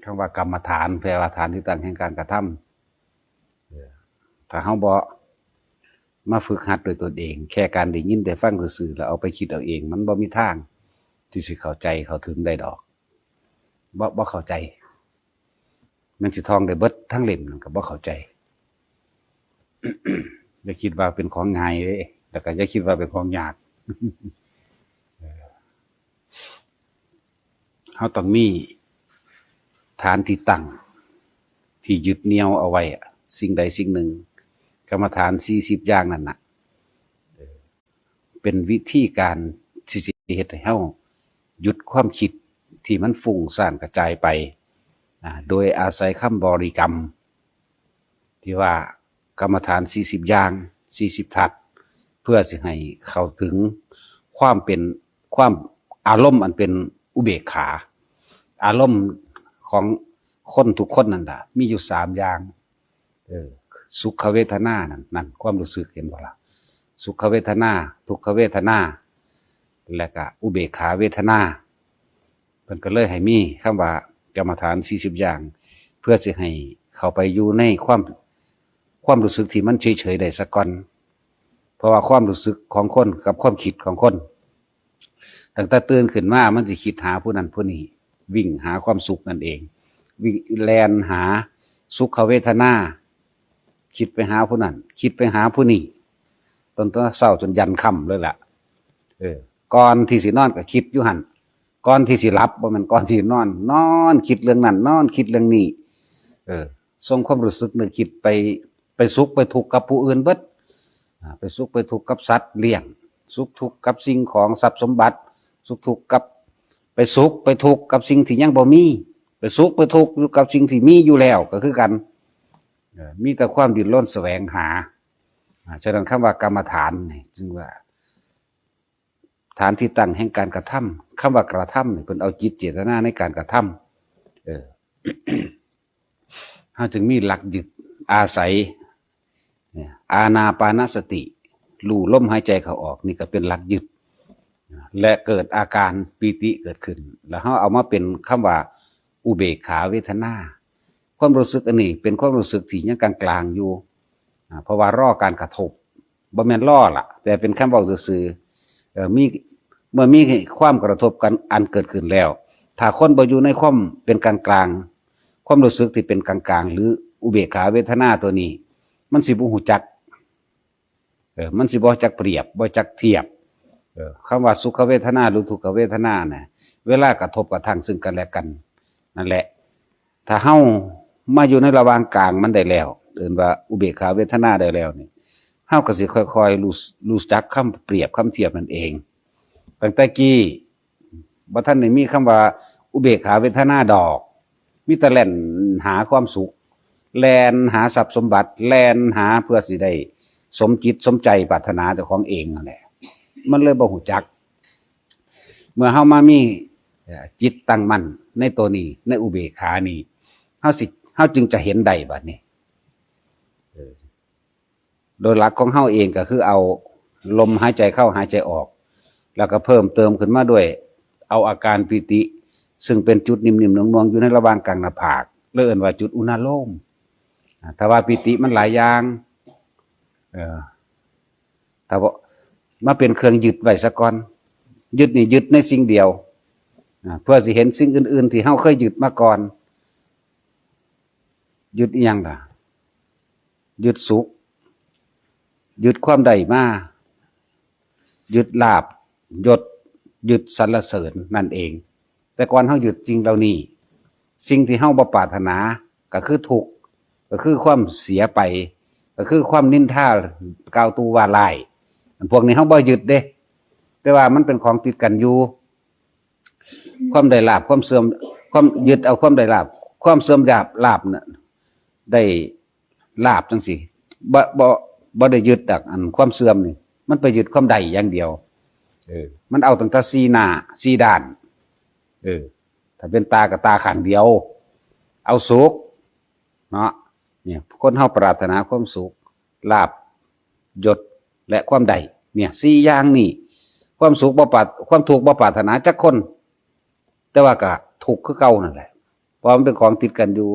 คำว่ากรรมฐานแปลว่าฐานที่ตั้งแห่งการกระทำถ้าเฮาบ่มาฝึกหัดโดยตนเองแค่การได้ยินได้ฟังซื่อๆแล้วเอาไปคิดเอาเองมันบ่มีทางที่สิเข้าใจเข้าถึงได้ดอกบ่เข้าใจมันสิท่องได้เบิดทั้งเล่มก็บ่เข้าใจอย่าคิดว่าเป็นของง่ายเด้แล้วก็อย่าคิดว่าเป็นของยากเฮาต้องมีฐานที่ตั้งที่ยึดเหนี่ยวเอาไว้สิ่งใดสิ่งหนึ่งกรรมฐาน40อย่างนั่นน่ะเป็นวิธีการที่สิเฮ็ดให้เฮาหยุดความคิดที่มันฟุ้งซ่านกระจายไปโดยอาศัยคำบริกรรมที่ว่ากรรมฐาน40อย่าง40ทัศเพื่อสิให้เข้าถึงความอารมณ์อันเป็นอุเบกขาอารมณ์ของคนทุกคนนั่นล่ะมีอยู่3อย่างสุขเวทนานั่นความรู้สึกเห็นบ่ล่ะสุขเวทนาทุกขเวทนาและก็อุเบกขาเวทนาเพิ่นก็เลยให้มีคำว่ากรรมฐาน40อย่างเพื่อสิให้เข้าไปอยู่ในความรู้สึกที่มันเฉยๆได้สักก่อนเพราะว่าความรู้สึกของคนกับความคิดของคนตั้งแต่ตื่นขึ้นมามันสิคิดหาผู้นั้นผู้นี้วิ่งหาความสุขนั่นเองวิ่งแล่นหาสุขเวทนาคิดไปหาผู้นั้นคิดไปหาผู้นี้ตอนเช้าจนยันค่ำเลยล่ะก่อนที่สินอนก็คิดอยู่หั่นก่อนที่สิหลับบ่แม่นก่อนที่นอนคิดเรื่องนั้นนอนคิดเรื่องนี้ส่งความรู้สึกนึกคิดไปสุขไปทุกข์กับผู้อื่นเบิดไปสุขไปทุกข์กับสัตว์เลี้ยงสุขทุกข์กับสิ่งของทรัพย์สมบัติสุขทุกข์กับไปสุขไปทุกข์กับสิ่งที่ยังบ่มีไปสุขไปทุกข์กับสิ่งที่มีอยู่แล้วก็คือกันมีแต่ความดิ้นรนแสวงหาฉะนั้นคำว่ากรรมฐานนี่จึงว่าฐานที่ตั้งแห่งการกระทำคำว่ากระทำนี่เพิ่นเอาจิตเจตนาในการกระทำเฮาจึงมีหลักยึดอาศัยอานาปานสติรู้ลมหายใจเข้าออกนี่ก็เป็นหลักยึดและเกิดอาการปีติเกิดขึ้นแล้วเฮาเอามาเป็นคำว่าอุเบกขาเวทนาความรู้สึกอันนี้เป็นความรู้สึกที่ยังกลางๆอยู่เพราะว่ารอการกระทบบ่แม่นรอล่ะแต่เป็นคำเว้าซื่อๆมีเมื่อมีความกระทบกันอันเกิดขึ้นแล้วถ้าคนบ่อยู่ในความเป็นกลางๆความรู้สึกที่เป็นกลางๆหรืออุเบกขาเวทนาตัวนี้มันสิบ่ฮู้จักมันสิบ่จักเปรียบบ่จักเทียบคำว่าสุขเวทนาหรือทุกขเวทนาเนี่ยเวลากระทบกระทั่งซึ่งกันและกันนั่นแหละถ้าเฮามาอยู่ในระหว่างกลางมันได้แล้วเอิ้นว่าอุเบกขาเวทนาได้แล้วนี่เฮาก็สิค่อยๆรู้จักคำเปรียบคำเทียบนั่นเองตั้งแต่กี้บ่ทันได้มีคำว่าอุเบกขาเวทนาดอกมีแต่แล่นหาความสุขแล่นหาทรัพย์สมบัติแล่นหาเพื่อสิได้สมจิตสมใจปรารถนาเจ้าของเองนั่นแหละมันเลยบ่ฮู้จักเมื่อเฮามามีจิตตั้งมั่นในตัวนี้ในอุเบกขานี้เฮาจึงจะเห็นได้บัดนี้โดยหลักของเฮาเองก็คือเอาลมหายใจเข้าหายใจออกแล้วก็เพิ่มเติมขึ้นมาด้วยเอาอาการปิติซึ่งเป็นจุดนิ่มๆนวลๆอยู่ในระหว่างกลางหน้าผากเรียกว่าจุดอุณาโลมถ้าว่าปิติมันหลายอย่างถ้าว่ามาเป็นเครื่องยึดไว้ซะก่อนยึดนี่ยึดในสิ่งเดียวเพื่อสิเห็นสิ่งอื่นๆที่เฮาเคยยึดมาก่อนยึดอีหยังล่ะยึดสุขยึดความได้มายึดลาภยศยึดสรรเสริญนั่นเองแต่ก่อนเฮายึดจริงเหล่านี้สิ่งที่เฮาบ่ปรารถนาก็คือทุกข์ก็คือความเสียไปก็คือความนินทากล่าวตูว่าร้ายพวกนี้เฮาบ่ยึดเด้แต่ว่ามันเป็นของติดกันอยู่ความได้ลาภความเสื่อมความยึดเอาความได้ลาภความเสื่อมลาภน่ะได้ลาภจังซี่บ่ได้ยึดอันความเสื่อมนี่มันไปยึดความได้อย่างเดียวมันเอาตั้งแต่4หน้า4ด้านถ้าเป็นตาก็ตาข้างเดียวเอาสุขเนาะเนี่ยคนเฮาปรารถนาความสุขลาภยศและความได้เนี่ย4อย่างนี่ความสุขบ่ปรารความทุกข์บ่ปรารถนาจักคนแต่ว่าก็ทุกข์คือเก่านั่นแหละ เพราะมันเป็นของติดกันอยู่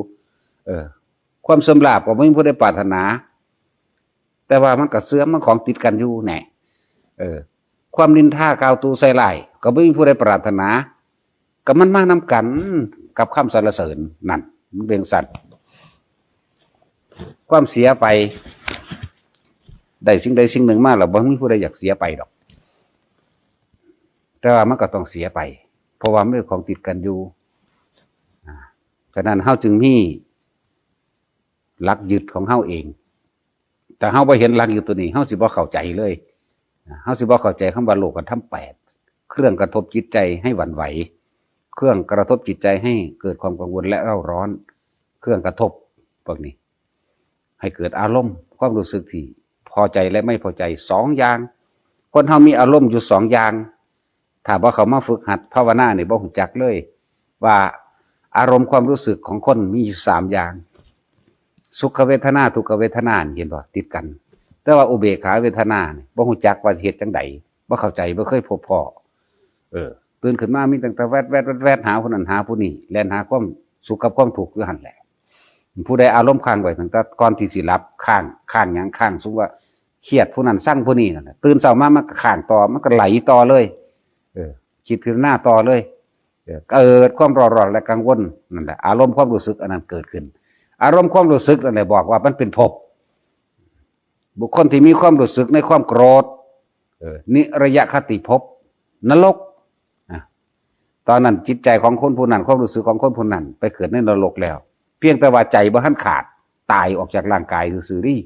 ความเสื่อมลาภก็ไม่มีผู้ใดปรารถนาแต่ว่ามันก็เสื่อมมันของติดกันอยู่แน่ความนินทากล่าวตูใส่ร้ายก็ไม่มีผู้ใดปรารถนาก็มันมานำกันกับคำสรรเสริญนั่นมันเป็นสัตว์ความเสียไปได้สิ่งใดสิ่งหนึ่งมาแล้วบ่มีผู้ใดอยากเสียไปดอกแต่ว่ามันก็ต้องเสียไปเพราะว่ามันเป็นของติดกันอยู่ฉะนั้นเฮาจึงมีหลักยึดของเฮาเองแต่เฮาบ่เห็นหลักยึดตัวนี้เฮาสิบ่เข้าใจเลยเฮาสิบ่เข้าใจคำว่าโลกธรรม8เครื่องกระทบจิตใจให้หวั่นไหวเครื่องกระทบจิตใจให้เกิดความกังวลและเร่าร้อนเครื่องกระทบพวกนี้ให้เกิดอารมณ์ความรู้สึกที่พอใจและไม่พอใจ2อย่างคนเฮามีอารมณ์อยู่2อย่างถ้าบ่เขามาฝึกหัดภาวนานี่บ่ฮู้จักเลยว่าอารมณ์ความรู้สึกของคนมีอยู่3อย่างสุขเวทนาทุกขเวทนาเห็นบ่ติดกันแต่ว่าอุเบกขาเวทนานี่บ่ฮู้จักว่าสิเฮ็ดจังได๋บ่เข้าใจบ่เคยพบพ้อตื่นขึ้นมามีตั้งแต่แวดหาผู้นั้นหาผู้นี้แล่นหาความสุขกับความทุกข์อยู่หั่นแหละผู้ใดอารมณ์ค้างไว้ตั้งแต่ก่อนที่สิหลับค้างหยังค้างสมมุติว่าเครียดผู้นั้นสั่งผู้นี้นั่นแหละตื่นเช้ามามันก็ค้างต่อมันก็ไหลต่อเลยคิดพิจารณาต่อเลยเกิดความร้อนและกังวลนั่นแหละอารมณ์ความรู้สึกอันนั้นเกิดขึ้นอารมณ์ความรู้สึกนั่นแหละบอกว่ามันเป็นภพบุคคลที่มีความรู้สึกในความโกรธนิระยะคติภพนรกตอนนั้นจิตใจของคนผู้นั้นความรู้สึกของคนผู้นั้นไปเกิดในนรกแล้วเพียงแต่ว่าใจบ่ทันขาดตายออกจากร่างกายซื่อๆนี่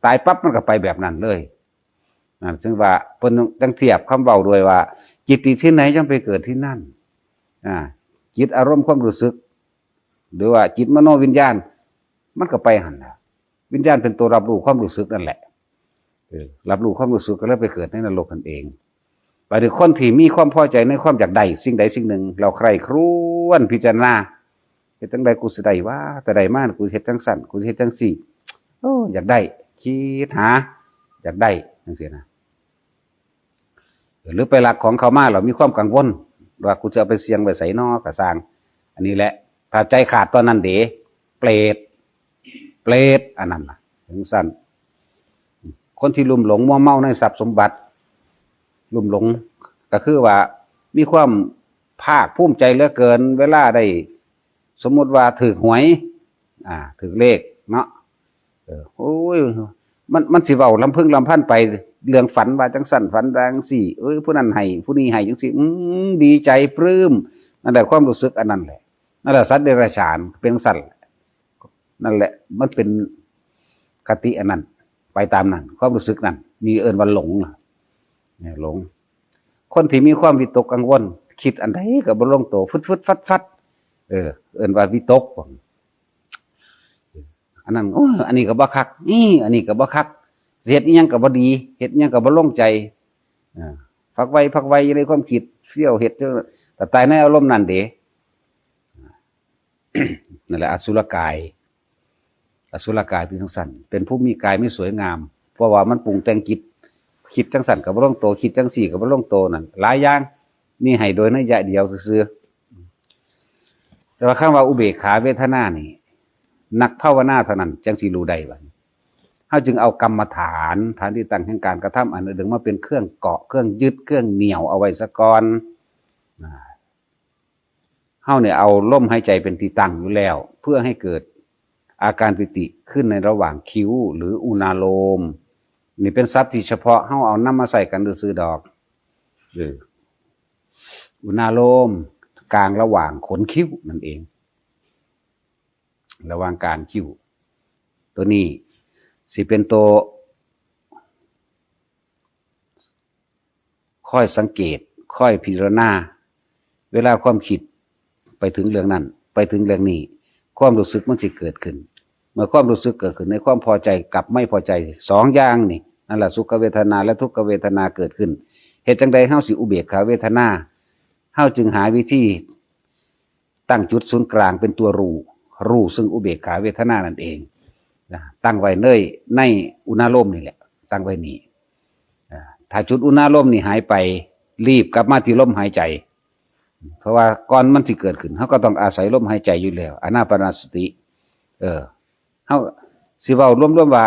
ตายปั๊บมันก็ไปแบบนั้นเลยซึ่งว่าเพิ่นจังเทียบคำเว้าด้วยว่าจิตที่ไหนจังไปเกิดที่นั่นจิตอารมณ์ความรู้สึกหรือว่าจิตมโนวิญญาณมันก็ไปหั่นน่ะวิญญาณเป็นตัวรับรู้ความรู้สึกนั่นแหละรับรู้ความรู้สึกก็เลยไปเกิดในนรกนั่นเองไปถึงคนที่มีความพอใจในความอยากได้สิ่งใดสิ่งหนึ่งเราใคร่ครวญพิจารณาเฮ็ดจังไดกูสิได้ว่าแต่ได้มากูเฮ็ดจังสั่นกูเฮ็ดจังซี่อยากได้คิดหาอยากได้จังซี่นะหรือไปหลักของเขามาเรามีความกังวลว่ากูจะเอาไปเสี่ยงไว้ไสน้อก็สร้างอันนี้แหละถ้าใจขาดตอนนั้นเด๋เปรตอันนั้นน่ะถึงสั้นคนที่ลุ่มหลงมัวเมาในทรัพย์สมบัติลุ่มหลงก็คือว่ามีความภาคภูมิใจเหลือเกินเวลาได้สมมุติว่าถูกหวยถูกเลขเนาะโอ้ยมันสิเว้าลำพึงลำพันไปเรื่องฝันว่าจังสั่นฝันจังสี่ผู้นั้นให้ผู้นี้ให้จังสี่ดีใจปลื้มนั่นแหละความรู้สึกอันนั้นแหละนั่นแหละสัตว์เดรัจฉานเป็นสัตว์นั่นแหละมันเป็นคติอันนั้นไปตามนั้นความรู้สึกนั้นมีเอิ้นว่าหลงเนี่ยหลงคนที่มีความวิตกกังวลคิดอันใดก็บ่ลงตัวฟึดๆฟัดๆเอิ้นว่าวิตกอันนั้นอันนี้ก็บ่คักอันนี้ก็บ่คักเฮ็ดอีหยังก็บ่ดีเฮ็ดอีหยังก็บ่ลงใจพักไว้ในความคิดเสี่ยวเฮ็ดแต่ตายในอารมณ์นั้นเด้นั่นแหละอสุรกายเป็นจังซั่นเป็นผู้มีกายไม่สวยงามเพราะว่ามันปรุงแต่งจิตคิดจังซั่นก็บ่ลงตัวคิดจังซี่ก็บ่ลงตัวนั่นหลายอย่างนี่ให้โดยนัยยะเดียวซื่อๆแต่ว่าคำว่าอุเบกขาเวทนานี่นักภาวนาเท่านั้นจังสิรู้ได้ว่าเฮาจึงเอากรรมฐานที่ตั้งแห่งการกระทำอันอื่นมาเป็นเครื่องเกาะเครื่องยึดเครื่องเหนี่ยวเอาไว้ซะก่อนเฮาเนี่ยเอาลมหายใจเป็นที่ตั้งอยู่แล้วเพื่อให้เกิดอาการปิติขึ้นในระหว่างคิ้วหรืออุณาโลมนี่เป็นศัพท์ที่เฉพาะเฮาเอานำมาใส่กันซื่อๆดอกอุณาโลมกลางระหว่างขนคิ้วนั่นเองระหว่างการคิ้วตัวนี้สิเป็นตัวค่อยสังเกตค่อยพิจารณาเวลาความคิดไปถึงเรื่องนั้นไปถึงเรื่องนี้ความรู้สึกมันสิเกิดขึ้นเมื่อความรู้สึกเกิดขึ้นในความพอใจกับไม่พอใจ2อย่างนี่นั่นแหละสุขเวทนาและทุกขเวทนาเกิดขึ้นเหตุจังใดเฮาสิอุเบกขาเวทนาเฮาจึงหาวิธีตั้งจุดศูนย์กลางเป็นตัวรู้ซึ่งอุเบกขาเวทนานั่นเองตั้งไว้ในอุณาโลมนี่แหละตั้งไว้นี่ถ้าจุดอุณาโลมนี่หายไปรีบกลับมาที่ลมหายใจ เพราะว่าก่อนมันสิเกิดขึ้นเขาก็ต้องอาศัยลมหายใจอยู่แล้วอานาปานสติเขาสิเว้ารวมๆว่า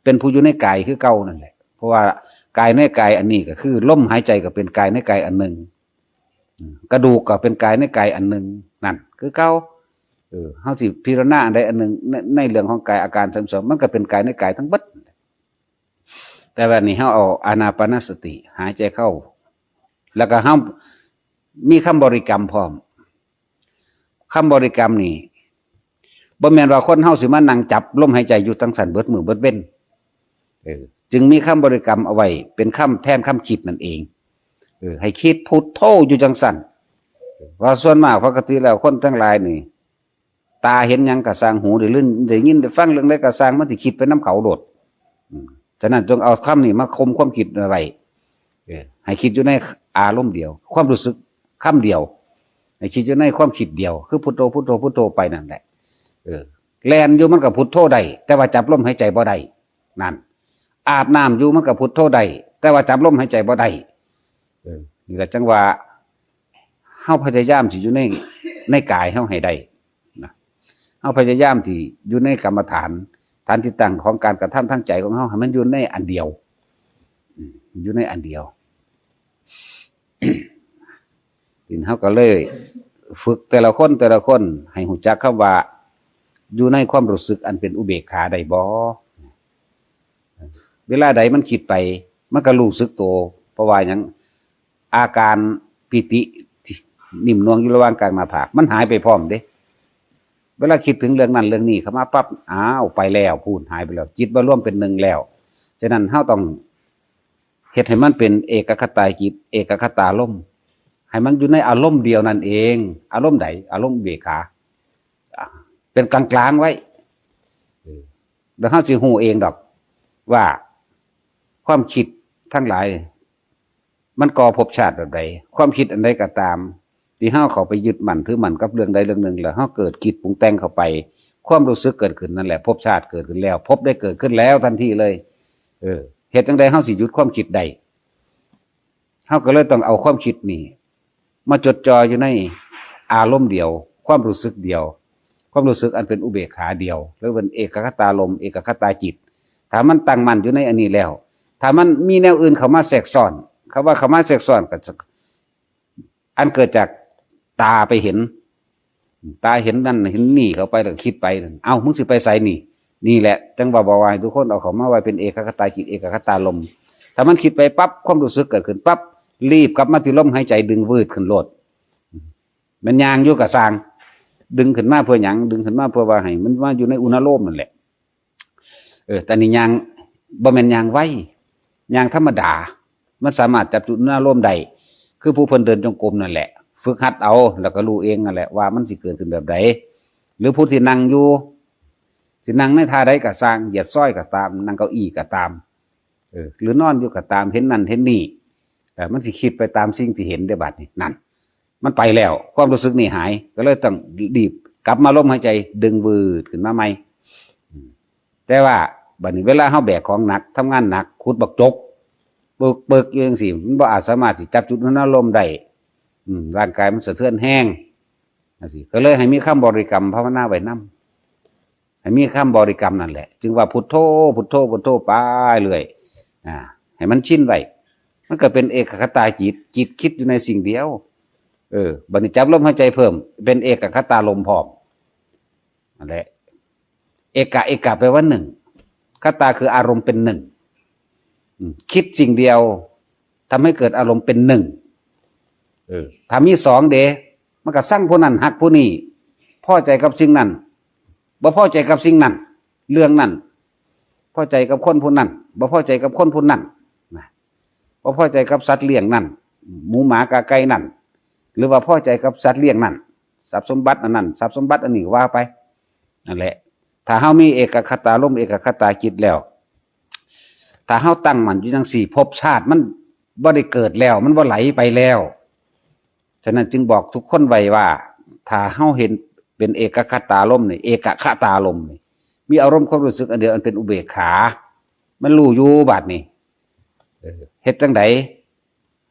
เป็นผู้อยู่ในกายคือเก่านั่นแหละเพราะว่ากายในกายอันนี้ก็คือลมหายใจก็เป็นกายในกายอันหนึ่งกระดูกก็เป็นกายในกายอันหนึ่งนั่นคือเก่าเฮาสิพิจารณาอันใดอันหนึ่งในเรื่องของกายอาการ32มันก็เป็นกายในกายทั้งเบิดแต่วันนี้เฮาเอาอานาปานสติหายใจเข้าแล้วก็เฮามีคำบริกรรมพร้อมคำบริกรรมนี่บ่แม่นว่าคนเฮาสิมานั่งจับลมหายใจอยู่ทั้งสั่นเบิดมือเบิดเว้นจึงมีคำบริกรรมเอาไว้เป็นคำแทนคำคิดนั่นเองให้คิดพุทโธอยู่จังสั่นว่าส่วนมากปกติแล้วคนทั้งหลายนี่ตาเห็นหยังก็สร้างหูได้ยินได้ฟังเรื่องใดก็สร้างมันสิคิดไปน้ำเขาโดดฉะนั้นจงเอาคำนี้มาคมความคิดไว้ให้คิดอยู่ในอารมณ์เดียวความรู้สึกคำเดียวให้คิดอยู่ในความคิดเดียวคือพุทโธพุทโธพุทโธไปนั่นแหละแลนอยู่มันกับพุทโธได้แต่ว่าจับลมหายใจบ่ได้นั่นอาบน้ำอยู่มันกับพุทโธได้แต่ว่าจับลมหายใจบ่ได้นี่แหละจังว่าเฮาพยายามสิอยู่ในกายเฮาให้ได้นะเฮาพยายามที่อยู่ในกรรมฐานฐานที่ตั้งของการกระทำทั้งใจของเฮาให้มันอยู่ในอันเดียวอยู่ในอันเดียวทีนี้เฮาก็เลยฝึกแต่ละคนให้รู้จักคำว่าอยู่ในความรู้สึกอันเป็นอุเบกขาได้บ่เวลาใดมันคิดไปมันก็รู้สึกตัวเพราะว่าหยังอาการปิตินิ่มนวลอยู่ระหว่างกลางหน้าผากมันหายไปพร้อมเด้เวลาคิดถึงเรื่องนั้นเรื่องนี้เข้ามาปั๊บอ้าวไปแล้วพูดหายไปแล้วจิตบ่รวมเป็นหนึ่งแล้วฉะนั้นเฮาต้องเฮ็ดให้มันเป็นเอกคตาจิตเอกคตารมณ์ให้มันอยู่ในอารมณ์เดียวนั่นเองอารมณ์ใดอารมณ์เบกขาเป็นกลางๆไว้แล้วเฮาสิฮู้เองดอกว่าความคิดทั้งหลายมันก่อภพชาติแบบใดความคิดอันใดก็ตามที่เฮาเข้าไปยึดมั่นถือมั่นกับเรื่องใดเรื่องหนึ่งแล้วเฮาเกิดคิดปรุงแต่งเข้าไปความรู้สึกเกิดขึ้นนั่นแหละภพชาติเกิดขึ้นแล้วภพได้เกิดขึ้นแล้วทันทีเลยเหตุจังใดเฮาสิหยุดความคิดได้เฮาก็เลยต้องเอาความคิดนี่มาจดจ่ออยู่ในอารมณ์เดียวความรู้สึกเดียวความรู้สึกอันเป็นอุเบกขาเดียวหรือเป็นเอกคตารมณ์เอกคตาจิตถ้ามันตั้งมั่นอยู่ในอันนี้แล้วถ้ามันมีแนวอื่นเข้ามาแทรกซ้อนคำว่าเข้ามาแทรกซ้อนก็อันเกิดจากตาไปเห็นตาเห็นนั่นเห็นนี่เข้าไปแล้วคิดไปเอ้ามึงสิไปไสนี่แหละจังว่าบ่ว่าทุกคนเอาเข้ามาไว้เป็นเอกคตาจิตเอกคตารมณ์ถ้ามันคิดไปปั๊บความรู้สึกเกิดขึ้นปั๊บรีบกลับมาที่ลมหายใจดึงวืดขึ้นโลดมันยางอยู่กับสร้างดึงขึ้นมาเพื่อหยังดึงขึ้นมาเพื่อว่าให้มันว่าอยู่ในอุณโลมนั่นแหละแต่นี่ยางบ่แม่นยางไว้ยางธรรมดามันสามารถจับจุดอุณโลมได้คือผู้เพิ่นเดินจงกรมนั่นแหละฝึกหัดเอาแล้วก็รู้เองนั่นแหละว่ามันสิเกิดขึ้นแบบใดหรือผู้ที่นั่งอยู่สินั่งในท่าใดก็สร้างเหยียดซ้อยก็ตามนั่งเก้าอี้ก็ตามหรือนอนอยู่ก็ตามเห็นนั่นเห็นนี่แต่มันสิคิดไปตามสิ่งที่เห็นได้บัดนี้นั่นมันไปแล้วความรู้สึกนี่หายก็เลยต้องรีบกลับมาลมหายใจดึงวืดขึ้นมาใหม่แต่ว่าบัดนี้เวลาเฮาแบกของหนักทำงานหนักขุดบักจกเบิกอยู่จังซี่มันบ่อาจสามารถสิจับจุดนั้นลมได้ร่างกายมันสะเทือนแห้งจังซี่ก็เลยให้มีคำบริกรรมภาวนาไว้นำให้มีคำบริกรรมนั่นแหละจึงว่าพุทโธพุทโธพุทโธไปเรื่อยให้มันชินไว้มันก็เป็นเอกคตาจิตคิดอยู่ในสิ่งเดียวบัดนี้จับลมหายใจเพิ่มเป็นเอกคตารมณ์พร้อมนั่นแหละเอกะแปลว่าหนึ่งคตาคืออารมณ์เป็นหนึ่งคิดสิ่งเดียวทำให้เกิดอารมณ์เป็นหนึ่งถ้ามีสองเดมันก็สร้างผู้นั้นหักผู้นี้พอใจกับสิ่งนั้นบ่พอใจกับสิ่งนั้นเรื่องนั้นพอใจกับคนผู้นั้นบ่พอใจกับคนผู้นั้นบ่พอใจกับสัตว์เลี้ยงนั้นหมูหมากาไก่นั่นหรือว่าพอใจกับสัตว์เลี้ยงนั่นทรัพย์สมบัติอันนั้นทรัพย์สมบัติอันนี้ว่าไปนั่นแหละถ้าเฮามีเอกคตารมณ์เอกคตาจิตแล้วถ้าเฮาตั้งมั่นอยู่จังสี่ภพชาติมันบ่ได้เกิดแล้วมันบ่ไหลไปแล้วฉะนั้นจึงบอกทุกคนไว้ว่าถ้าเฮาเห็นเป็นเอกคตารมณ์นี่เอกคตารมณ์นี่มีอารมณ์ความรู้สึกอันเดียวอันเป็นอุเบกขามันรู้อยู่บัดนี้เฮ็ดจังได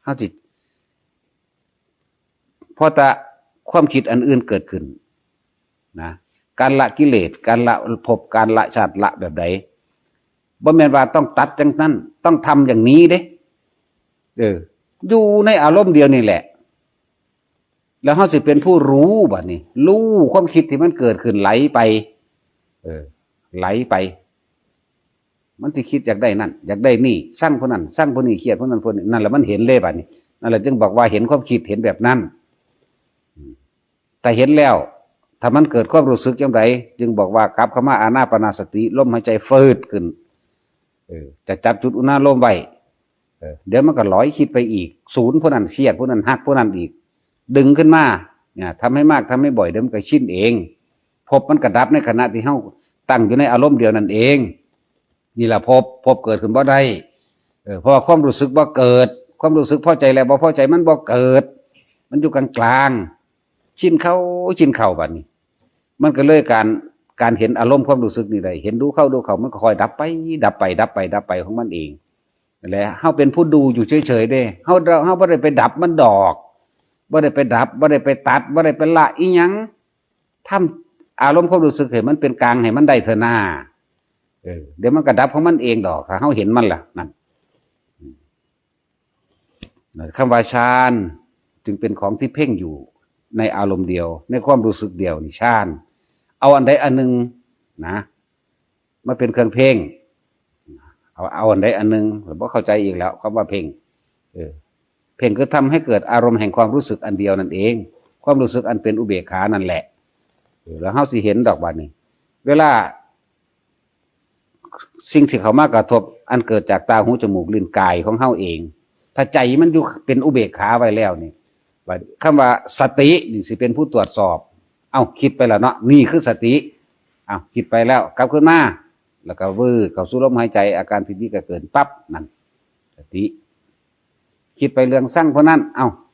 เฮาสิ เพราะแต่ความคิดอันอื่นเกิดขึ้นนะการละกิเลสการละภพการละชาติละแบบใดบ่แม่นว่าต้องตัดจังนั้นต้องทำอย่างนี้เด้อยู่ในอารมณ์เดียวนี่แหละแล้วเฮาสิเป็นผู้รู้บัดนี้รู้ความคิดที่มันเกิดขึ้นไหลไปไหลไปมันสิคิดอยากได้นั่นอยากได้นี่สร้างผู้นั้นสร้างผู้นี้เครียดผู้นั้นผู้นี้นั่นแหละมันเห็นเลยบัดนี้นั่นแหละจึงบอกว่าเห็นความคิดเห็นแบบนั้นแต่เห็นแล้วถ้ามันเกิดความรู้สึกจังไดจึงบอกว่ากลับเข้ามาอานาปานสติลมหายใจฟืดขึ้นจะจับจุดอุณาโลมไว้เดี๋ยวมันก็ลอยคิดไปอีกศูนย์ผู้นั้นเครียดผู้นั้นฮักผู้นั้นอีกดึงขึ้นมาเนี่ยทำให้มากทำให้บ่อยเดี๋ยวมันก็ชินเองพบมันกระดับในขณะที่เฮาตั้งอยู่ในอารมณ์เดียวนั่นเองนี่แหละพบเกิดขึ้นบ่ได้เพราะความรู้สึกบ่เกิดความรู้สึกพอใจแล้วบ่พอใจมันบ่เกิดมันอยู่กลางๆชินเข้าบัดนี้มันก็เลยการเห็นอารมณ์ความรู้สึกนี่ได้เห็นดูเข้ามันก็ค่อยดับไปของมันเองนั่นแหละเฮาเป็นผู้ดูอยู่เฉยๆเด้เฮาบ่ได้ไปดับมันดอกบ่ได้ไปดับบ่ได้ไปตัดบ่ได้ไปละอีหยังทำอารมณ์ความรู้สึกให้มันเป็นกลางให้มันได้เถอะหน้าเดี๋ยวมันก็ดับของมันเองดอกถ้าเฮาเห็นมันล่ะนั่นคำว่าฌานจึงเป็นของที่เพ่งอยู่ในอารมณ์เดียวในความรู้สึกเดียวนี่ฌานเอาอันใดอันหนึ่งนะมาเป็นเครื่องเพ่งเอาอันใดอันหนึ่งผมบ่เข้าใจอีกแล้วคำว่าเพ่งเพ่งคือทำให้เกิดอารมณ์แห่งความรู้สึกอันเดียวนั่นเองความรู้สึกอันเป็นอุเบกขานั่นแหละแล้วเฮาสิเห็นดอกบัดนี้เวลาสิ่งที่เข้ามากระทบอันเกิดจากตาหูจมูกลิ้นกายของเฮาเองถ้าใจมันอยู่เป็นอุเบกขาไว้แล้วนี่คำว่าสตินี่สิเป็นผู้ตรวจสอบคิดไปแล้วเนาะนี่คือสติคิดไปแล้วกลับขึ้นมาแล้วก็วืดเข้าสู่ลมหายใจอาการพิธีก็เกิดปั๊บนั่นสติคิดไปเรื่องสร้างเพราะนั้น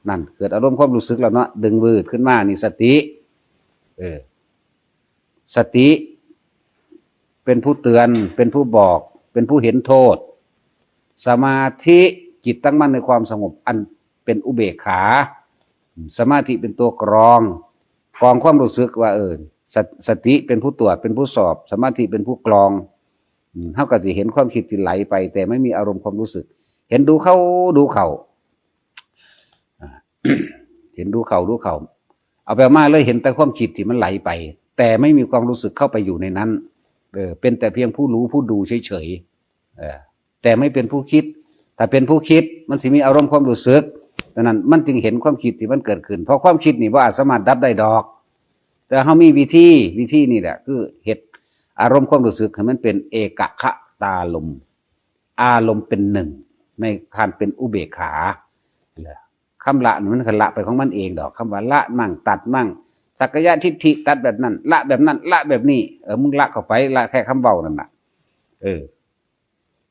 นั่นเกิดอารมณ์ความรู้สึกแล้วเนาะดึงวืดขึ้นมานี่สติสติเป็นผู้เตือนเป็นผู้บอกเป็นผู้เห็นโทษสมาธิจิตตั้งมั่นในความสงบอันเป็นอุเบกขาสมาธิเป็นตัวกรองความรู้สึกว่าสติเป็นผู้ตรวจเป็นผู้สอบสมาธิเป็นผู้กรองเท่ากับสิเห็นความคิดที่ไหลไปแต่ไม่มีอารมณ์ความรู้สึกเห็นดูเข้าเห็นดูเข้าเอาไปมาเลยเห็นแต่ความคิดที่มันไหลไปแต่ไม่มีความรู้สึกเข้าไปอยู่ในนั้นเป็นแต่เพียงผู้รู้ผู้ดูเฉยๆแต่ไม่เป็นผู้คิดถ้าเป็นผู้คิดมันสิมีอารมณ์ความรู้สึกดังนั้นมันจึงเห็นความคิดที่มันเกิดขึ้นเพราะความคิดนี่ว่าอาจสามารถดับได้ดอกแต่เขามีวิธีนี่แหละคือเหตุอารมณ์ความรู้สึกให้มันเป็นเอกคตาลมอารมณ์เป็นหนึ่งในการเป็นอุเบกขาคำละมันคือละไปของมันเองดอกคำว่าละมั่งตัดมั่งสักกายทิฏฐิตัดแบบนั้นละแบบนั้นละแบบนี้มึงละเข้าไปละแค่คำเบานั่นน่ะ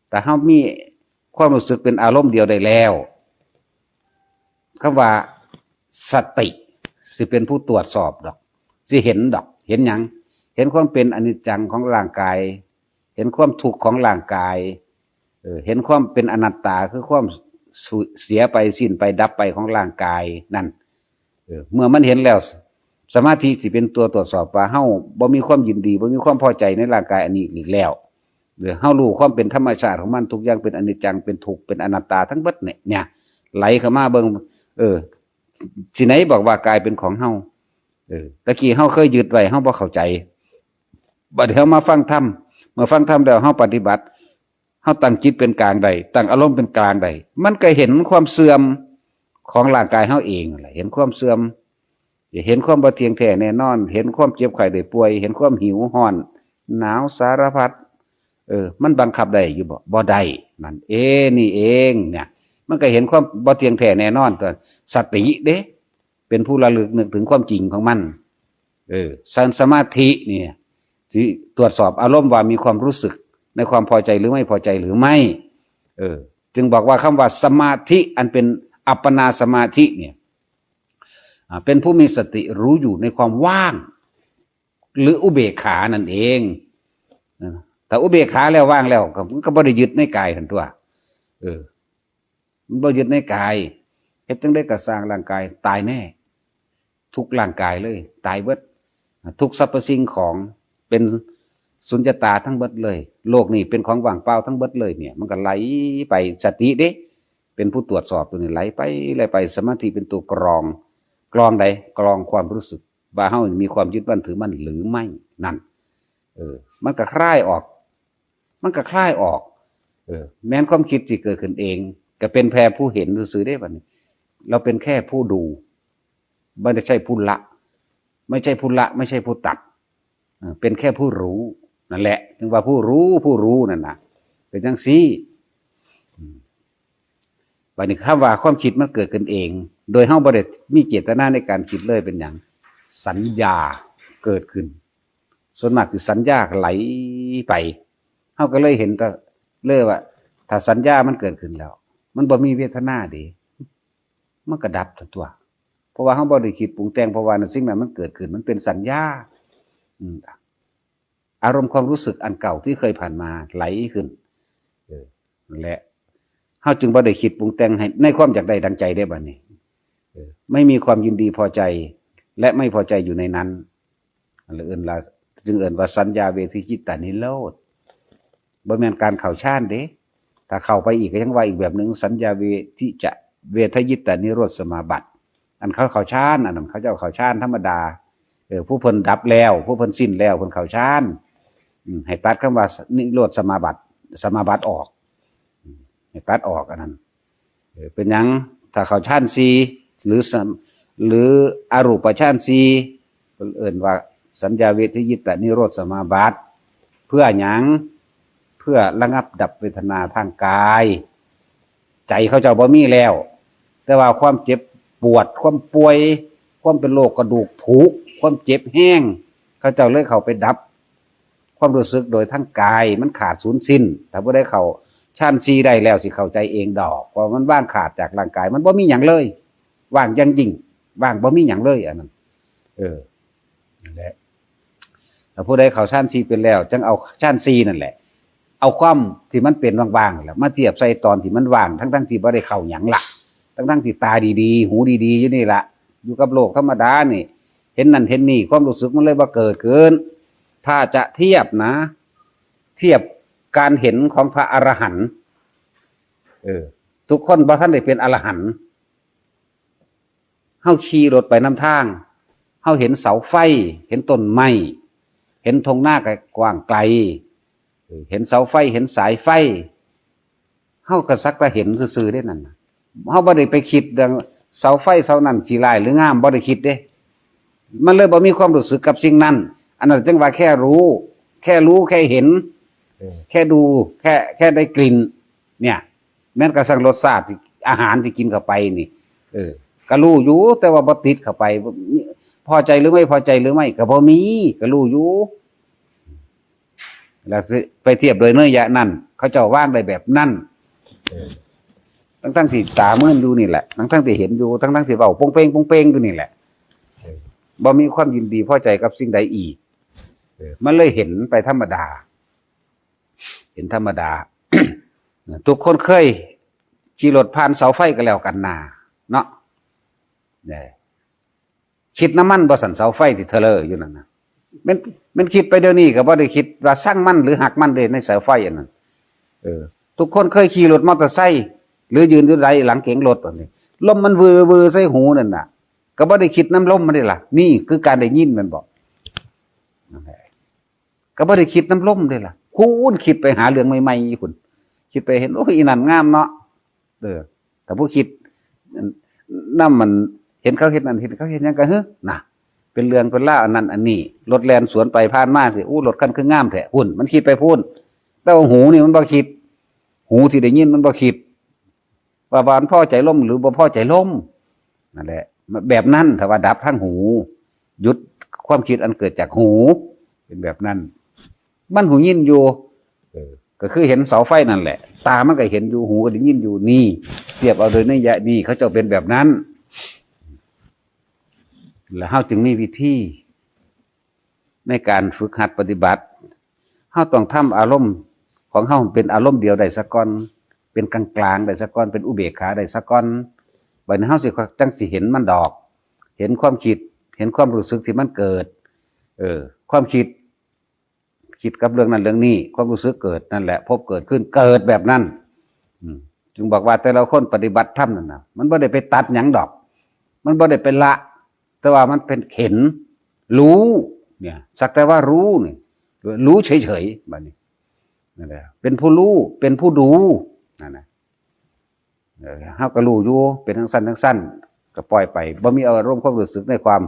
แต่เขามีความรู้สึกเป็นอารมณ์เดียวได้แล้วคำว่าสติสิเป็นผู้ตรวจสอบดอกสิเห็นดอกเห็นหยังเห็นความเป็นอนิจจังของร่างกายเห็นความทุกข์ของร่างกายเห็นความเป็นอนัตตาคือความเสียไปสิ้นไปดับไปของร่างกายนั่นเมื่อมันเห็นแล้วสมาธิสิเป็นตัวตรวจสอบว่าเฮาบ่มีความยินดีบ่มีความพอใจในร่างกายอันนี้อีกแล้วเฮารู้ความเป็นธรรมชาติของมันทุกอย่างเป็นอนิจจังเป็นทุกข์เป็นอนัตตาทั้งเบิดเนี่ยไหลเข้ามาเบิ่งสิไหนบอกว่ากายเป็นของเฮาตะกี้เฮาเคยยึดไว้เฮาบ่เข้าใจบัดเฮามาฟังธรรมเมื่อฟังธรรมแล้วเฮาปฏิบัติเฮาตั้งจิตเป็นกลางใดตั้งอารมณ์เป็นกลางใดมันก็เห็นความเสื่อมของร่างกายเฮาเองแหละเห็นความเสื่อมเห็นความบ่เที่ยงแท้แน่นอนเห็นความเจ็บไข้ได้ป่วยเห็นความหิวร้อนหนาวสารพัดมันบังคับได้อยู่บ่ได้นั่นนี่เองเนี่ยมันก็เห็นความบ่เที่ยงแท้แน่นอนตัวสติเด้เป็นผู้ระลึกนึกถึงความจริงของมันสมาธิเนี่ยที่ตรวจสอบอารมณ์ว่ามีความรู้สึกในความพอใจหรือไม่พอใจหรือไม่จึงบอกว่าคำว่าสมาธิอันเป็นอัปปนาสมาธิเนี่ยเป็นผู้มีสติรู้อยู่ในความว่างหรืออุเบกขานั่นเองแต่อุเบกขาแล้วว่างแล้วก็บ่ได้ยึดในกายทันตัวมันบ่ยึดในกายเฮ็ดจังได้ก็สร้างร่างกายตายแน่ ทุกร่างกายเลยตายเบิดทุกสรรพสิ่งของเป็นสุญญตาทั้งเบิดเลยโลกนี้เป็นของว่างเปล่าทั้งเบิดเลยเนี่ยมันก็ไหลไปสติเด้เป็นผู้ตรวจสอบตัวนี้ไหลไปสมาธิเป็นตัวกรองใดกรองความรู้สึกว่าเฮามีความยึดมั่นถือมั่นหรือไม่นั่นมันก็คลายออกแม้นความคิดที่เกิดขึ้นเองก็เป็นแค่ผู้เห็นซื่อๆได้บัดนี้เราเป็นแค่ผู้ดูไม่ได้ใช่ผู้ละไม่ใช่ผู้ละไม่ใช่ผู้ตัดเป็นแค่ผู้รู้นั่นแหละถึงว่าผู้รู้นั่นนะเป็นจังซี่บัดนี้คำว่าความคิดมันเกิดขึ้นเองโดยเฮาบ่ได้มีเจตนาในการคิดเลยเป็นหยังสัญญาเกิดขึ้นส่วนมากสิสัญญาไหลไปเฮาก็เลยเห็นแต่เลยว่าถ้าสัญญามันเกิดขึ้นแล้วมันบ่มีเวทนาดิมันก็ดับตัวเพราะว่าเฮาบ่ได้คิดปรุงแต่งเพราะว่าสิ่งนั้นมันเกิดขึ้นมันเป็นสัญญาอารมณ์ความรู้สึกอันเก่าที่เคยผ่านมาไหลขึ้นและเฮาจึงบ่ได้คิดปรุงแต่งให้ในความอยากได้ดังใจได้บัดนี้ไม่มีความยินดีพอใจและไม่พอใจอยู่ในนั้นจึงเอิ้นว่าสัญญาเวทิจิตตานิโรธบ่แม่นการเข้าฌานเด้ถ้าเข้าไปอีกก็ยังว่าอีกแบบนึงสัญญาเวทิจะเวทยิตตานิโรธสมาบัติอันเขาเข้าฌานอันนั้นเขาเจ้าเข้าฌานธรรมดาผู้เพิ่นดับแล้วผู้เพิ่นสิ้นแล้วเพิ่นเข้าฌานให้ตัดคำว่านิโรธสมาบัติออกให้ตัดออกอันนั้นเป็นหยังถ้าเข้าฌาน4หรืออรูปฌาน4เพิ่นเอิ้นว่าสัญญาเวทยิตตนิโรธสมาบัติเพื่อหยังเพื่อระงับดับเวทนาทางกายใจเขาเจ้าบ่มีแล้วแต่ว่าความเจ็บปวดความป่วยความเป็นโรคกระดูกผุความเจ็บแห้งเขาเจ้าเลยเข้าไปดับความรู้สึกโดยทั้งกายมันขาดสูญสิ้นถ้าบ่ได้เข้าฌาน4ได้แล้วสิเข้าใจเองดอกเพราะมันว่างขาดจากร่างกายมันบ่มีหยังเลยว่างอย่างยิ่งว่างบ่มีหยังเลยอันนั้นนั่นแหละถ้าผู้ใดเข้าฌาน4เป็นแล้วจังเอาฌาน4นั่นแหละเอาความที่มันเป็นว่างๆแล้วมาเทียบใส่ตอนที่มันว่างทั้งๆที่บ่ได้เข้าหยังล่ะทั้งๆที่ตาดีๆหูดีๆอยู่นี่ล่ะอยู่กับโลกธรรมดานี่เห็นนั่นเห็นนี่ความรู้สึกมันเลยบ่เกิดขึ้นถ้าจะเทียบนะเทียบการเห็นของพระอรหันต์ทุกคนบ่ทันได้เป็นอรหันต์เฮาขี่รถไปนำทางเฮาเห็นเสาไฟเห็นต้นไม้เห็นธงหน้ากว้างไกลเห็นเสาไฟเห็นสายไฟเฮาก็สักแต่เห็นซื่อๆได้นั่นเฮาบ่ได้ไปคิดเรื่องเสาไฟเสานั้นสิร้ายหรืองามบ่ได้คิดเด้มันเลยบ่มีความรู้สึกกับสิ่งนั้นอันนั้นจึงว่าแค่รู้แค่เห็นแค่ดูแค่ได้กลิ่นเนี่ยแม้กระทั่งรสชาติอาหารที่กินเข้าไปนี่ก็รู้อยู่แต่ว่าบ่ติดเข้าไปพอใจหรือไม่พอใจหรือไม่ก็บ่มีก็รู้อยู่แล้วไปเทียบโดยเนื้อหยะนั่นเขาเจ้าว่างได้แบบนั่นทั้งที่ตาเมื่อนอยู่นี่แหละทั้งที่เห็นอยู่ทั้งที่เว้าปงเป้งอยู่นี่แหละบ่มีความยินดีพอใจกับสิ่งใดอีกมันเลยเห็นไปธรรมดาทุกคนเคยขี่รถผ่านเสาไฟก็แล้วกันนาเนาะคิดน้ำมันบ่สั่นเสาไฟที่เทเลอร์อยู่นั่นนะมันคิดไปเดี๋ยวนี้ก็บ่ได้คิดว่าสร้างมันหรือหักมันเลยในเสาไฟอันนั้นทุกคนเคยขี่รถมอเตอร์ไซค์หรือยืนอยู่ใดหลังเก๋งรถแบบนี้ลมมันวือใส่หูนั่นน่ะก็บ่ได้คิดน้ำลมมันได้ล่ะนี่คือการได้ยินมันบอกก็บ่ได้คิดน้ำลมได้ล่ะคุณคิดไปหาเรื่องใหม่ๆคุณคิดไปเห็นโอ้ยอีนั่นงามเนาะแต่ผู้คิดน้ำมันเห็นเขาเห็นนั่นเห็นเขาเห็นยังกันเฮ้ยน่ะเป็นเรื่องเป็นล่าอันนั้นอันนี้รถแล่นสวนไปผ่านมาสิอู้รถคันคืองามแท้หุ่นมันคิดไปพูนแต่ว่าหูนี่มันบ่คิดหูที่ได้ยินมันบ่คิดว่าบานพ่อใจล่มหรือบ่พ่อใจล่มนั่นแหละแบบนั้นถ้าว่าดับทั้งหูหยุดความคิดอันเกิดจากหูเป็นแบบนั้นมันหูยินอยู่ก็คือเห็นเสาไฟนั่นแหละตามันก็เห็นอยู่หูก็ได้ยินอยู่นี่เทียบเอาโดยนัยยะนี่เขาจะเป็นแบบนั้นแล้วเฮาจึงมีวิธีในการฝึกหัดปฏิบัติเฮาต้องทำอารมณ์ของเฮาเป็นอารมณ์เดียวได้สักก่อนเป็นกลางๆได้สักก่อนเป็นอุเบกขาได้สักก่อนบัดนี้เฮาสิจังสิเห็นมันดอกเห็นความคิด เห็นความรู้สึกที่มันเกิดความคิดกับเรื่องนั้นเรื่องนี้ความรู้สึกเกิดนั่นแหละพบเกิดขึ้นเกิดแบบนั้นจึงบอกว่าแต่ละคนปฏิบัติธรรมนั่นนะมันบ่ได้ไปตัดหยังดอกมันบ่ได้เป็นละแต่ว่ามันเป็นเห็นรู้เนี่ยสักแต่ว่ารู้นี่รู้เฉยๆแบบนี้นั่นแหละเป็นผู้รู้เป็นผู้ดูนั่นนะเฮาก็รู้อยู่เป็นทั้งสั้นก็ปล่อยไปบ่มีอารมณ์ความรู้สึกในความ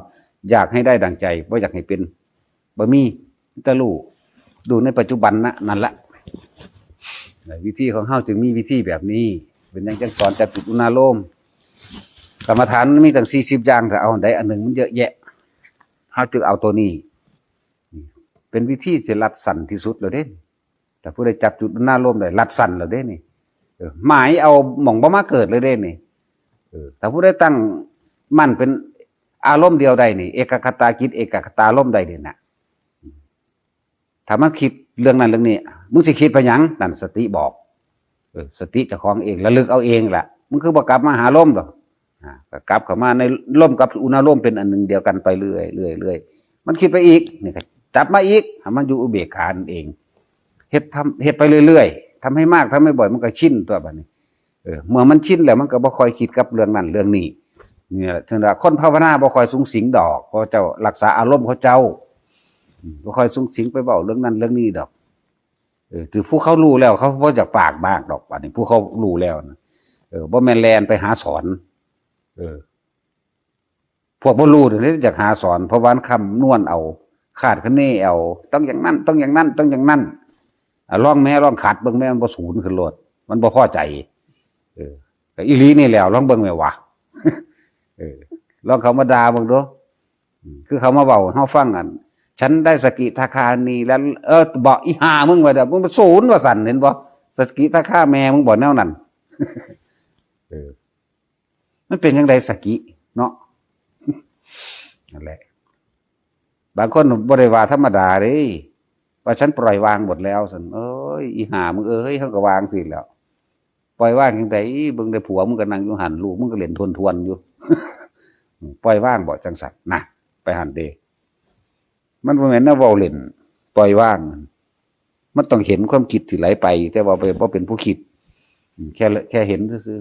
อยากให้ได้ดังใจบ่อยากให้เป็นบ่มีแต่รู้ดูในปัจจุบันนั่นแหละวิธีของเฮาจึงมีวิธีแบบนี้เป็นอย่างจังสอนจับจุดอุณาโลมกรรมฐานมีตั้ง40อย่างถ้าเอาอันใดอันหนึ่งมันเยอะแยะเฮาจึงเอาตัวนี้เป็นวิธีที่รัดสั้นที่สุดแล้วเด้แต่ผู้ใดจับจุดอุณาโลมได้รัดสั้นแล้วเด้นี่หมายเอาหม่องบ่มาเกิดเลยเด้นี่ถ้าผู้ใดตั้งมั่นเป็นอารมณ์เดียวใดนี่เอกคตาจิตเอกคตาลมใดนี่น่ะถ้ามันคิดเรื่องนั้นเรื่องนี้มึงสิคิดไปหยังนั่นสติบอกสติเจ้าของเองระลึกเอาเองแหละมึงคือบ่กลับมาหาลมหรอกก็กลับเข้ามาในลมกับอุณาโลมเป็นอันหนึ่งเดียวกันไปเรื่อยมันคิดไปอีกนี่ก็จับมาอีกให้มันอยู่อุเบกขาเองเฮ็ดไปเรื่อยๆทำให้มากทำให้บ่อยมันก็ชินตัวบัดนี้เมื่อมันชินแล้วมันก็บ่ค่อยคิดกับเรื่องนั้นเรื่องนี้เนี่ยถึงว่าคนภาวนาบ่ค่อยสุงสิงดอกเพราะเจ้ารักษาอารมณ์เขาเจ้าบ่ค่อยสุงสิงไปเว้าเรื่องนั้นเรื่องนี้ดอกถือผู้เขารู้แล้วเขาบ่อยากปากมากดอกบัดนี้ผู้เขารู้แล้วนะบ่แม่นแลนไปหาสอนพวกบ่รู้นี่อยากหาสอนเพราะว่าคำนวณเอาคาดคะเนเอาต้องอย่างนั้นต้องอย่างนั้นต้องอย่างนั้นลองแม่ลองขาดเบิ่งแม่มันบ่ศูนย์ขึ้นโลดมันบ่พอใจก็อีหลีนี่แล้วลองเบิ่งแม่วะลองเขามาด่าเบิ่งดูคือเขามาเว้าเฮาฟังอันฉันได้สกิทาคานีแล้วบอกอีห่ามึงว่าเด้อมึงเป็นศูนย์ว่าสั่นเห็นบ่สกิทาคาแม่มึงบ่แนวนั้นมันเป็นจังไดสกิเนาะนั่นแหละบางคนบ่ได้ว่าธรรมดาเด้ว่าฉันปล่อยวางหมดแล้วซั่นเอ้ยอีห่ามึงเฮาก็วางสิแล้วปล่อยวางจังไดเบิ่งได้ผัวมึงก็นั่งอยู่หั่นลูกมึงก็เล่นทวนๆอยู่ปล่อยวางบ่จังซั่นนะไปหั่นเด้มันบ่แม่นนะเว้าเล่นปล่อยวางมันต้องเห็นความคิดที่ไหลไปแต่ว่าบ่เป็นผู้คิดแค่เห็นซื่อ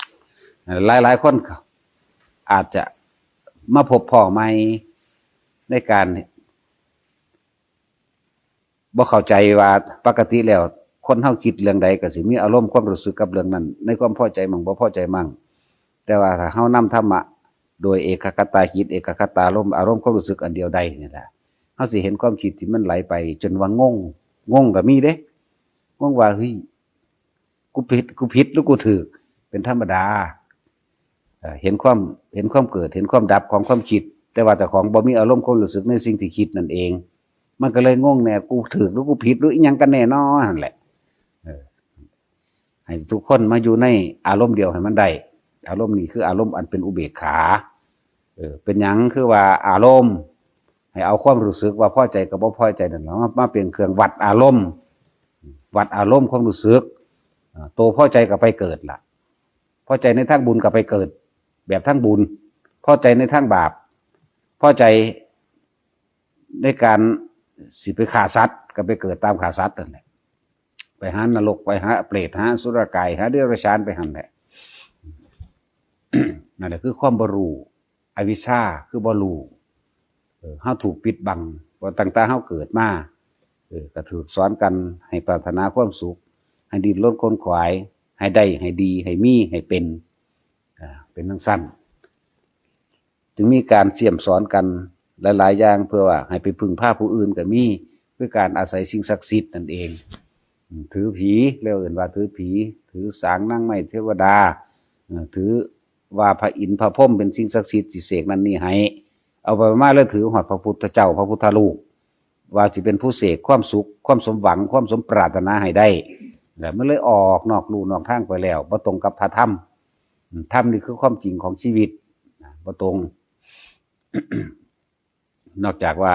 ๆหลายๆคนอาจจะมาพบพ่อใหม่ในการบ่เข้าใจว่าปกติแล้วคนเฮาคิดเรื่องใดก็สิมีอารมณ์ความรู้สึกกับเรื่องนั้นในความพอใจมั่งบ่พอใจมั่งแต่ว่าถ้าเฮานำธรรมะโดยเอกคตาจิตเอกคตาอารมณ์ความรู้สึกอันเดียวใดนี่แหละเฮาสิเห็นความคิดที่มันไหลไปจนว่างงก็มีเด้งงว่าเฮ้ยกูผิดหรือกูถูกเป็นธรรมดาเห็นความเกิดเห็นความดับของความคิดแต่ว่าเจ้าของบ่มีอารมณ์ความรู้สึกในสิ่งที่คิดนั่นเองมันก็เลยงงแน่กูถูกหรือกูผิดหรืออีหยังกันแน่นอนนั่นแหละให้ทุกคนมาอยู่ในอารมณ์เดียวให้มันได้อารมณ์นี้คืออารมณ์อันเป็นอุเบกขาเป็นหยังคือว่าอารมณ์ให้เอาความรู้สึกว่าพอใจกับบ่พอใจนั่นแหละมาเป็นเครื่องวัดอารมณ์ความรู้สึกโตพอใจก็ไปเกิดล่ะพอใจในทางบุญก็ไปเกิดแบบทางบุญพอใจในทางบาปพอใจในการสิไปฆ่าสัตว์ก็ไปเกิดตามฆ่าสัตว์นั่นแหละไปหานรกไปหาเปรตหาอสุรกายหาเดรัจฉานไปหั่นแหละ นั่นแหละคือความบ่รู้อวิชชาคือบ่รู้เฮาถูกปิดบังว่าตั้งแต่เฮาเกิดมาก็ถูกสอนกันให้ปรารถนาความสุขให้ดิ้นรนค้นขวายให้ได้ให้ดีให้มีให้เป็นทั้งสั้นจึงมีการเสี่ยมสอนกันหลายๆอย่างเพื่อว่าให้ไปพึ่งพาผู้อื่นก็มีด้วยการอาศัยสิ่งศักดิ์สิทธิ์นั่นเองถือผีเรียกว่าถือผีถือสางนางไม้เทวดาถือว่าพระอินทร์พระพรหมเป็นสิ่งศักดิ์สิทธิ์สิเสกนั่นนี่ให้เอาไปมาแล้วถือหอดพระพุทธเจ้าพระพุทธรูปว่าจะเป็นผู้เสกความสุขความสมหวังความสมปรารถนาให้ได้แล้วมันเลยออกนอกลู่นอกทางไปแล้วบ่ตรงกับพระธรรมธรรมนี่คือความจริงของชีวิตบ่ตรง นอกจากว่า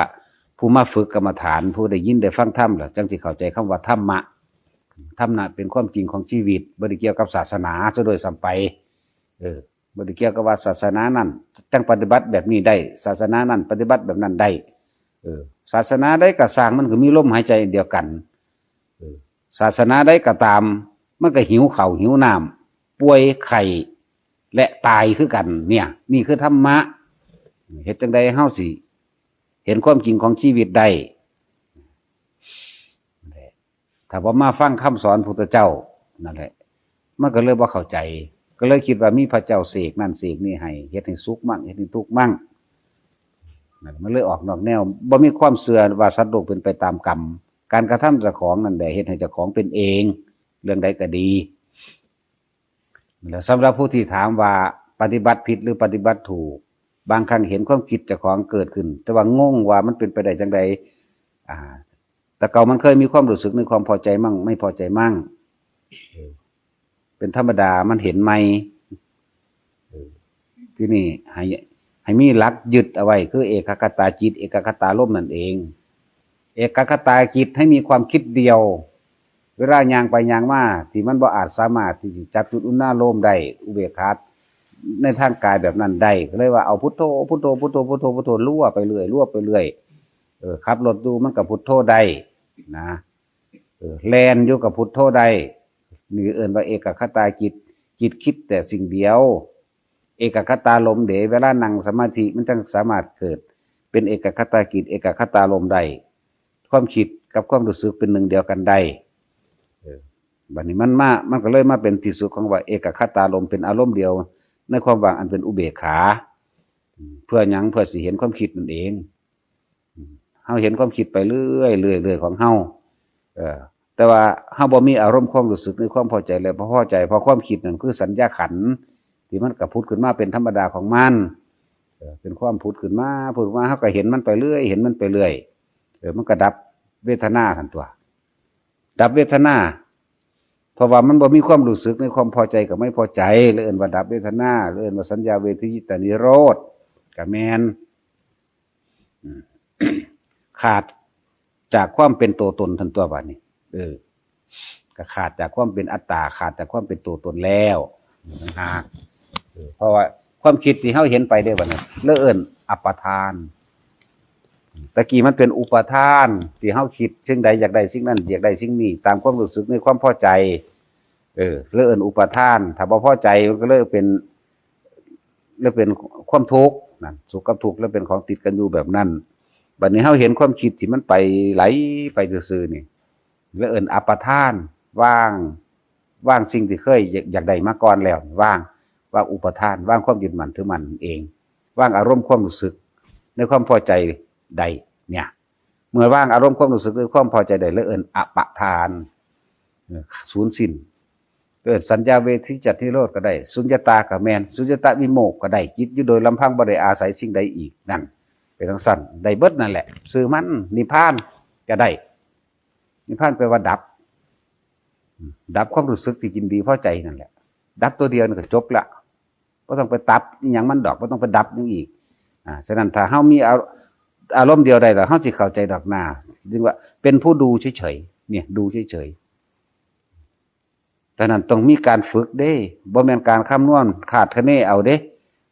ผู้มาฝึกกรรมฐานผู้ได้ยินได้ฟังธรรมแล้วจังสิเข้าใจคำว่าธรรมะธรรมะเป็นความจริงของชีวิตบ่ได้เกี่ยวกับศาสนาซะโดยซ้ำไป บ่ได้เกี่ยวกับว่าศาสนานั้นจังปฏิบัติแบบนี้ได้ศาสนานั้นปฏิบัติแบบนั้นได้ศาสนาใดก็สร้างมันก็มีลมหายใจเดียวกันศาสนาใดก็ตามมันก็หิวข้าวหิวน้ำป่วยไข้และตายคือกันเนี่ยนี่คือธรรมะเฮ็ดจังใดเฮาสิเห็นความจริงของชีวิตได้ถ้าบ่มาฟังคำสอนพุทธเจ้านั่นแหละมันก็เลยบ่เข้าใจก็เลยคิดว่ามีพระเจ้าเสกนั่นเสกนี่ให้เฮ็ดให้สุขมั่งเฮ็ดให้ทุกข์มั่งมันเลยออกนอกแนวบ่มีความเชื่อว่าสัตว์โลกเป็นไปตามกรรมการกระทำเจ้าของนั่นแหละเฮ็ดให้เจ้าของเป็นเองเรื่องใดก็ดีแล้วสำหรับผู้ที่ถามว่าปฏิบัติผิดหรือปฏิบัติถูกบางครั้งเห็นความคิดเจ้าของเกิดขึ้นแต่ว่างงว่ามันเป็นไปได้จังใดแต่เก่ามันเคยมีความรู้สึกในความพอใจมั่งไม่พอใจมั่งเป็นธรรมดามันเห็นไหมที่นี่ให้มีหลักยึดเอาไว้คือเอกคตาจิตเอกคตาลมนั่นเองเอกคตาจิตให้มีความคิดเดียวเวลาย่างไปย่างมาที่มันบ่อาจสามารถที่จะจับจุดอุณาโลมได้อุเบกขาในทางกายแบบนั้นได้ก็เลยว่าเอาพุทโธพุทโธพุทโธพุทโธพุทโธลั่วไปเรื่อยลั่วไปเรื่อยขับรถดูมันกับพุทโธได้นะแลนอยู่กับพุทโธได้นี่เอิ้นว่าเอกคตาจิตจิตคิดแต่สิ่งเดียวเอกคตาลมเดเวลานั่งสมาธิมันจึงสามารถเกิดเป็นเอกคตาจิตเอกคตาลมได้ความคิดกับความรู้สึกเป็นหนึ่งเดียวกันได้บัดนี้มันก็เลยมาเป็นที่สุดของว่าเอกคตาลมเป็นอารมณ์เดียวในความว่างอันเป็นอุเบกขาเพื่อหยังเพื่อสิเห็นความคิดนั่นเองเฮาเห็นความคิดไปเรื่อยของเฮาแต่ว่าเฮาบ่มีอารมณ์ความรู้สึกในความพอใจและบ่พอใจเพราะความคิดนั่นคือสัญญาขันธ์ที่มันก็ผุดขึ้นมาเป็นธรรมดาของมันเป็นความผุดขึ้นมาเฮาก็เห็นมันไปเรื่อยเห็นมันไปเรื่อยมันก็ดับเวทนาทันตัวดับเวทนาเพราะว่ามันบ่มีความรู้สึกในความพอใจกับไม่พอใจเลยเอิ้นว่าดับเวทนาเลยเอิ้นว่าสัญญาเวทิยิตานิโรธก็แม่นขาดจากความเป็นตัวตนทันตัวบัดนี้ก็ขาดจากความเป็นอัตตาขาดจากความเป็นตัวตนแล้วนะเพราะว่าความคิดที่เฮาเห็นไปได้บัดนี้เลยเอิ้นอัปปทานตะกี้มันเป็นอุปทานที่เฮาคิดสิ่งใดอยากได้สิ่งนั้นอยากได้สิ่งนี้ตามความรู้สึกในความพอใจเลยเอิ้นอุปทานถ้าบ่พอใจมันก็เลยเป็นความทุกข์นั่นสุขกับทุกข์แล้วเป็นของติดกันอยู่แบบนั้นบัดนี้เฮาเห็นความคิดที่มันไปไหลไปซื่อๆนี่เลยเอิ้นอัปปทานว่างสิ่งที่เคยอยากได้มาก่อนแล้วว่างอุปทานว่างความยึดมั่นถือมั่นเองว่างอารมณ์ความรู้สึกในความพอใจใดเนี่ยเมื่อว่างอารมณ์ความรู้สึกด้วยความพอใจใดเลยเอิ้นอปทานสูญสิ้นเกิดสัญญาเวทิจัตติโรธก็ได้สุญญตาก็แม่นสุญญตาวิโมกข์ก็ได้จิตอยู่โดยลำพังบ่ได้อาศัยสิ่งใดอีกนั่นเป็นจังซั่นได้เบิดนั่นแหละชื่อมันนิพพานก็ได้นิพพานแปลว่าดับความรู้สึกที่ยินดีพอใจนั่นแหละดับตัวเดียวก็จบละบ่ต้องไปตับอีหยังมันดอกบ่ต้องไปดับอีกอีกฉะนั้นถ้าเฮามีอารมณ์เดียวใดแล้วเฮาสิเข้าใจดอกหน้าจึงว่าเป็นผู้ดูเฉยๆเนี่ยดูเฉยๆแต่นั้นต้องมีการฝึกเด้บ่แม่นการคำนวณคาดคะเนเอาเด้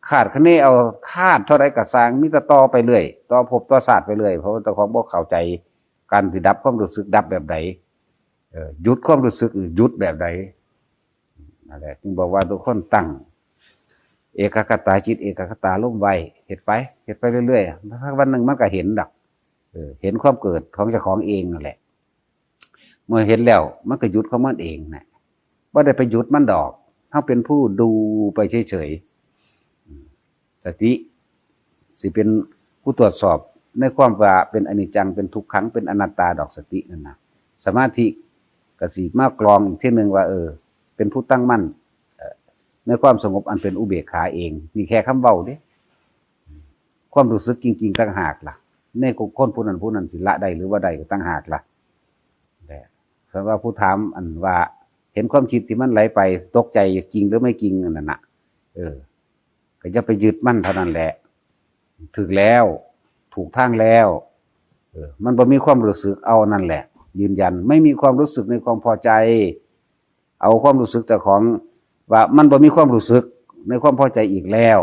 คาดคะเนเอาคาดเท่าใดก็สร้างมีแต่ต่อไปเรื่อยต่อภพต่อชาติไปเรื่อยเพราะว่าเจ้าของบ่เข้าใจการสิดับความรู้สึกดับแบบใดหยุดความรู้สึกหยุดแบบใดนั่นแหละจึงบอกว่าทุกคนตั้งเอกคตาจิตเอกคตาลมไว้เฮ็ดไปเรื่อยๆสักวันหนึ่งมันก็เห็นดอกเห็นความเกิดของเจ้าของเองนั่นแหละเมื่อเห็นแล้วมันก็หยุดของมันเองนะบ่ได้ไปหยุดมันดอกเฮาเป็นผู้ดูไปเฉยๆสติสิเป็นผู้ตรวจสอบในความว่าเป็นอนิจจังเป็นทุกขังเป็นอนัตตาดอกสตินั่นนะสมาธิก็สิมากรองอีกทีนึงว่าเป็นผู้ตั้งมั่นในความสงบอันเป็นอุเบกขาเองมีแค่คำเว้าเด้ความรู้สึกจริงๆต่างหากล่ะในคนผู้นั้นสิละได้หรือว่าได้ก็ต่างหากล่ะแต่เพราะว่าผู้ถามอันว่าเห็นความคิดที่มันไหลไปตกใจจริงหรือไม่จริงนั่นน่ะก็จะไปยึดมั่นเท่านั้นแหละถึงแล้วถูกทางแล้วมันบ่มีความรู้สึกเอานั่นแหละยืนยันไม่มีความรู้สึกในความพอใจเอาความรู้สึกเจ้าของว่ามันบ่มีความรู้สึก ในความพอใจอีกแล้ว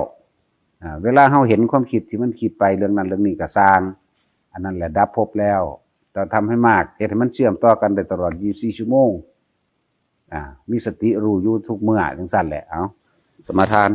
เวลาเฮาเห็นความคิดที่มันคิดไปเรื่องนั้นเรื่องนี้ก็สร้างอันนั้นแหละดับภพแล้วเราทำให้มากเฮ็ดให้มันเชื่อมต่อกันได้ตลอด24ชั่วโมงมีสติรู้อยู่ทุกเมื่อจังซั่นแหละเอาสมาทาน